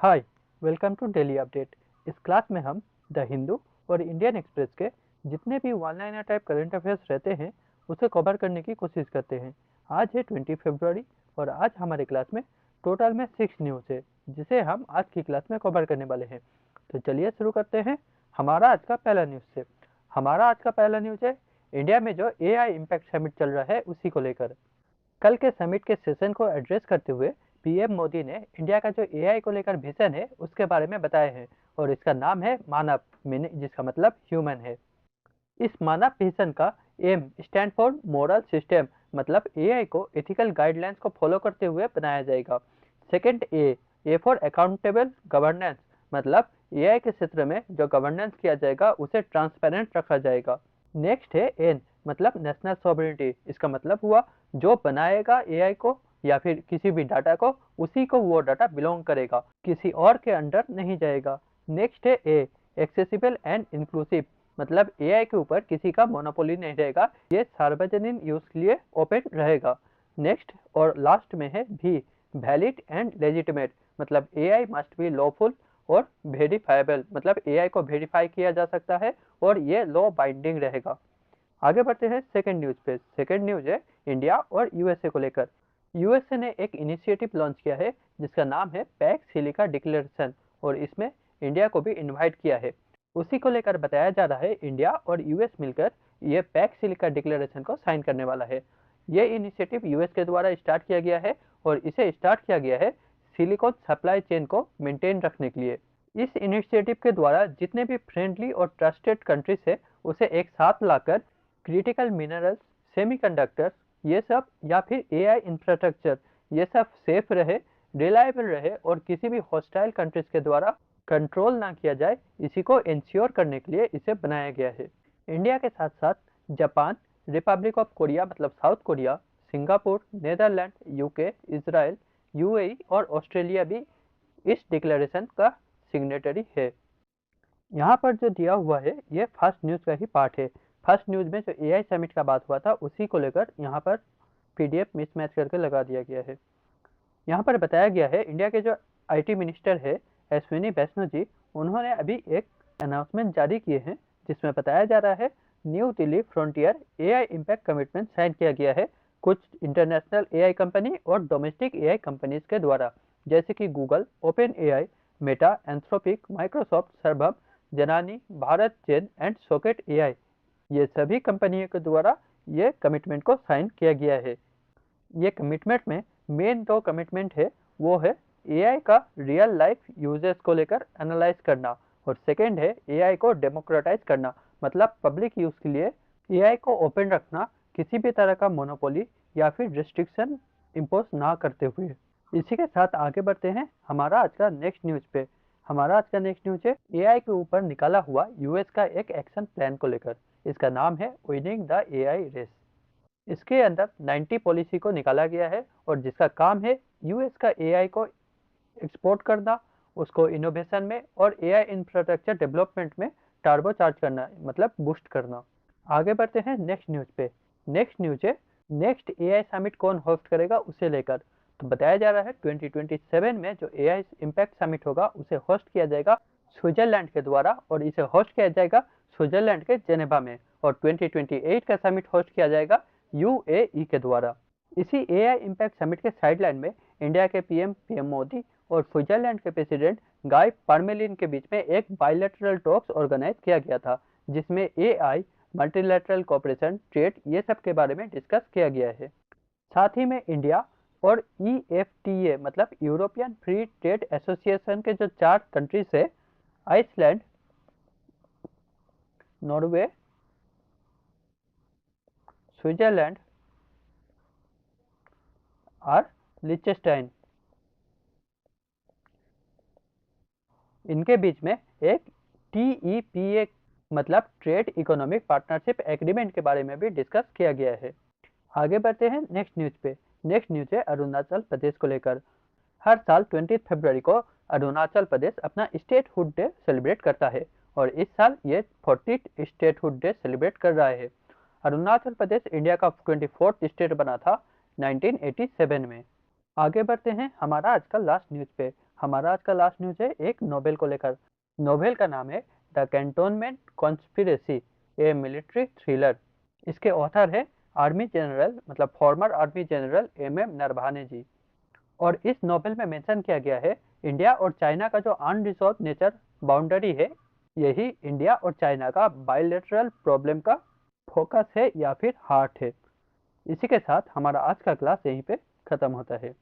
Hi, welcome to daily update. इस class में हम द हिंदू और इंडियन एक्सप्रेस के जितने भी one liner type current affairs रहते हैं उसे कवर करने की कोशिश करते हैं। आज है 20 फरवरी और आज हमारे क्लास में टोटल में 6 न्यूज़ है जिसे हम आज की क्लास में कवर करने वाले हैं। तो चलिए शुरू करते हैं हमारा आज का पहला न्यूज़ से। हमारा आज का पहला न्यूज़ है इंडिया में जो AI इम्पैक्ट समिट चल रहा है उसी को लेकर। कल के समिट के सेशन को एड्रेस करते हुए पीएम मोदी ने इंडिया का जो एआई को लेकर विजन है उसके बारे में बताया है और इसका नाम है मानव, जिसका मतलब ह्यूमन है। इस मानव विजन का M stand for moral system, मतलब एआई को एथिकल गाइडलाइंस को फॉलो करते हुए बनाया जाएगा। Second, A for accountable governance, मतलब एआई के क्षेत्र में जो गवर्नेंस किया जाएगा उसे ट्रांसपेरेंट रखा जाएगा। नेक्स्ट है एन, मतलब नेशनल सॉवरेनिटी। इसका मतलब हुआ जो बनाएगा एआई को या फिर किसी भी डाटा को, उसी को वो डाटा बिलोंग करेगा, किसी और के अंडर नहीं जाएगा। नेक्स्ट है ए, एक्सेसिबल एंड इंक्लूसिव, मतलब एआई के ऊपर किसी का मोनोपोली नहीं रहेगा, ये सार्वजनिक यूज के लिए ओपन रहेगा। नेक्स्ट और लास्ट में है भी, वैलिड एंड लेजिटिमेट, मतलब एआई मस्ट बी लॉफुल और वेरीफाइबल, मतलब एआई को वेरीफाई किया जा सकता है और ये लॉ बाइंडिंग रहेगा। आगे बढ़ते हैं सेकंड न्यूज पे। सेकंड न्यूज है इंडिया और यूएसए को लेकर। यूएसए ने एक इनिशिएटिव लॉन्च किया है जिसका नाम है पैक्स सिलिका डिक्लेरेशन और इसमें इंडिया को भी इनवाइट किया है। उसी को लेकर बताया जा रहा है इंडिया और यूएस मिलकर ये पैक्स सिलिका डिक्लेरेशन को साइन करने वाला है। ये इनिशिएटिव यूएस के द्वारा स्टार्ट किया गया है और इसे स्टार्ट किया गया है सिलिकॉन सप्लाई चेन को मेंटेन रखने के लिए। इस इनिशिएटिव के द्वारा जितने भी फ्रेंडली और ट्रस्टेड कंट्रीज है उसे एक साथ लाकर क्रिटिकल मिनरल्स, सेमीकंडक्टर्स, ये सब या फिर एआई इंफ्रास्ट्रक्चर, ये सब सेफ रहे, रिलायबल रहे और किसी भी हॉस्टाइल कंट्रीज के द्वारा कंट्रोल ना किया जाए, इसी को इंश्योर करने के लिए इसे बनाया गया है। इंडिया के साथ साथ जापान, रिपब्लिक ऑफ कोरिया मतलब south Korea, Singapore, Netherland, UK, Israel, UAE और ऑस्ट्रेलिया भी इस डिक्लेरेशन का सिग्नेटरी है। यहाँ पर जो दिया हुआ है ये फर्स्ट न्यूज़ का ही पार्ट है। फर्स्ट न्यूज़ में जो एआई समिट का बात हुआ था उसी को लेकर यहाँ पर पीडीएफ मिसमैच करके लगा दिया गया है। यहाँ पर बताया गया है इंडिया के जो आईटी मिनिस्टर है अश्विनी वैष्णव जी, उन्होंने अभी एक अनाउंसमेंट जारी किए हैं जिसमें बताया जा रहा है New Delhi frontier AI impact commitment sign किया गया है कुछ इंटरनेशनल एआई कंपनी और डोमेस्टिक एआई कंपनीज के द्वारा, जैसे कि Google, OpenAI, Meta, Anthropic, Microsoft, Sarvam, Gnani, Bharat Gen and Soket AI, ये सभी कंपनियों के द्वारा ये कमिटमेंट को साइन किया गया है। ये कमिटमेंट में मेन दो कमिटमेंट है, वो है एआई का रियल लाइफ यूजेस को लेकर एनालाइज करना और सेकंड है एआई को डेमोक्रेटाइज करना, मतलब पब्लिक यूज के लिए एआई को ओपन रखना, किसी भी तरह का मोनोपोली या फिर रिस्ट्रिक्शन इम्पोज ना करते हुए। इसी के साथ आगे बढ़ते हैं हमारा आज का नेक्स्ट न्यूज पे। हमारा आज का नेक्स्ट न्यूज है एआई के ऊपर निकाला हुआ यूएस का एक एक्शन प्लान को लेकर। इसका नाम है विनिंग द एआई रेस। इसके अंदर 90 पॉलिसी को निकाला गया है और जिसका काम है यूएस का एआई को एक्सपोर्ट करना, उसको इनोवेशन में और एआई इंफ्रास्ट्रक्चर डेवलपमेंट में टर्बो चार्ज करना, मतलब बूस्ट करना। आगे बढ़ते हैं नेक्स्ट न्यूज पे। नेक्स्ट न्यूज है नेक्स्ट एआई समिट कौन होस्ट करेगा उसे लेकर। तो बताया जा रहा है 2027 में जो एआई इम्पैक्ट समिट होगा उसे होस्ट किया जाएगा स्विट्जरलैंड के द्वारा और इसे होस्ट किया जाएगा स्विट्जरलैंड के जेनेवा में और 2028 का समिट होस्ट किया जाएगा यूएई के द्वारा। इसी एआई इम्पैक्ट समिट के साइडलाइन में इंडिया के पीएम मोदी और स्विट्जरलैंड के प्रेसिडेंट गाय पार्मेलिन के बीच में एक बायलैटरल टॉक्स ऑर्गेनाइज किया गया था जिसमें एआई, मल्टीलैटरल कोऑपरेशन, ट्रेड, ये सब के बारे में डिस्कस किया गया है। साथ ही में इंडिया और ईएफटीए मतलब यूरोपियन फ्री ट्रेड एसोसिएशन के जो 4 कंट्रीज है, आइसलैंड, नॉर्वे, स्विट्जरलैंड और लिechtenstein, इनके बीच में एक टीईपीए मतलब ट्रेड इकोनॉमिक पार्टनरशिप एग्रीमेंट के बारे में भी डिस्कस किया गया है। आगे बढ़ते हैं नेक्स्ट न्यूज पे। नेक्स्ट न्यूज है अरुणाचल प्रदेश को लेकर। हर साल 20 फरवरी को अरुणाचल प्रदेश अपना स्टेटहुड डे सेलिब्रेट करता है और इस साल ये 40th स्टेटहुड डे सेलिब्रेट कर रहा है। अरुणाचल प्रदेश इंडिया का 24th स्टेट बना था 1987 में। आगे बढ़ते हैं हमारा आज का लास्ट न्यूज पे। हमारा आज का लास्ट न्यूज है एक नोवेल को लेकर। नोवेल का नाम है the cantonment conspiracy, A military thriller. इसके ऑथर है आर्मी जनरल मतलब फॉर्मर आर्मी जनरल एम नरभाने जी। और इस नोवेल में मेंशन किया गया है इंडिया और चाइना का जो अनरिजॉल्व नेचर बाउंड्री है, यही इंडिया और चाइना का बायलैटरल प्रॉब्लम का फोकस है या फिर हार्ट है। इसी के साथ हमारा आज का क्लास यहीं पे खत्म होता है।